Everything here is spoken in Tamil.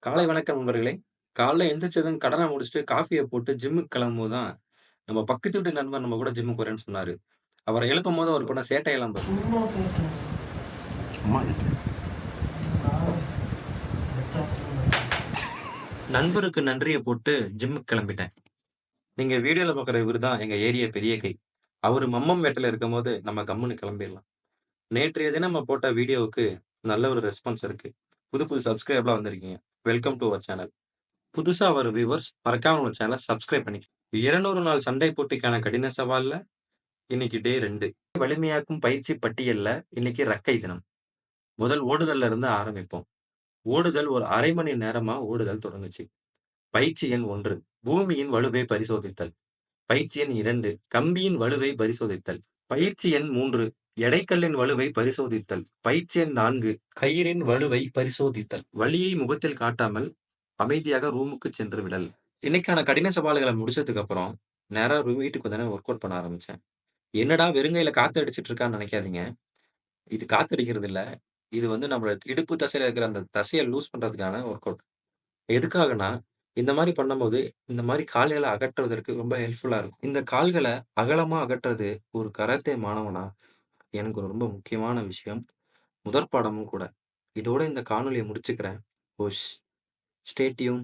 காலை வணக்கம் நண்பர்களே! காலைல எந்திரிச்சதும் கடன முடிச்சுட்டு காஃபிய போட்டு ஜிம்முக்கு கிளம்பும்போது தான், நம்ம பக்கத்து வீட்டு நண்பர் நம்ம கூட ஜிம்முக்கு வரேன்னு சொன்னாரு. அவர எழுப்பும்போது அவர் பண்ண சேட்டையெல்லாம் பாருங்க. சும்மா கேட்டேன். சும்மா கேட்டேன். நானே அடுத்தாச்சும் நண்பருக்கு நன்றிய போட்டு ஜிம்முக்கு கிளம்பிட்டேன். நீங்க வீடியோல பார்க்குற இவரு தான் எங்க ஏரியா பெரிய கை. அவரு மம்மம் வேட்டையில இருக்கும்போது நம்ம கம்முனு கிளம்பிர்லாம். நேற்றைய தினம் நம்ம போட்ட வீடியோவுக்கு நல்ல ஒரு ரெஸ்பான்ஸ் இருக்கு. புது புது சப்ஸ்கிரைபர்லாம் வந்திருக்கீங்க. Welcome to our channel. புதுசா வர வியூவர்ஸ் மறக்காம நம்ம சேனல சப்ஸ்கிரைப் பண்ணிக்கங்க. 200 நாள் சண்டை போட்டிக்கான கடின சவால்ல இன்னைக்கு டே 2. வலிமையாக்கும் பயிற்சி பட்டியல்ல இன்னைக்கு ரெக்கை தினம். முதல் ஓடுதல்ல இருந்து ஆரம்பிப்போம். ஓடுதல் ஒரு 1/2 மணி நேரமா ஓடுதல் தொடங்குச்சு. பயிற்சி எண் 1 பூமியின் வலுவை பரிசோதித்தல். பயிற்சி எண் 2 கம்பியின் வலுவை பரிசோதித்தல். பயிற்சி எண் 3 எடைக்கல்லின் வலுவை பரிசோதித்தல். பயிற்சி எண் 4 கயிறின் வலுவை பரிசோதித்தல். வலியை முகத்தில் காட்டாமல் அமைதியாக ரூமுக்கு சென்று விடல். இன்னைக்கான கடின சவால்கள முடிச்சதுக்கு அப்புறம் நேரா வீட்டுக்கு வந்தோனே ஒர்க் அவுட் பண்ண ஆரம்பிச்சேன். என்னடா வெறுங்கையில காத்து அடிச்சிட்டு இருக்கான்னு நெனைக்காதீங்க. இது காத்தடிக்கிறது இல்ல. இது வந்து நம்மளோட இடுப்பு தசையில இருக்கிற அந்த தசைய லூஸ் பண்றதுக்கான ஒர்க் அவுட். எதுக்காகன்னா, இந்த மாரி பண்ணும்போது, இந்த மாரி கால்கள அகற்றுவதற்கு ரொம்ப ஹெல்ப்ஃபுல்லா இருக்கும். இந்த கால்கள அகலமா அகற்றுறது ஒரு கராத்தே மாணவனா, எனக்கு ஒரு ரொம்ப முக்கியமான விஷயம். முதற் பாடமும் கூட. இதோட இந்த காணொளிய முடிச்சுக்கிறேன். புஷ். Stay tune.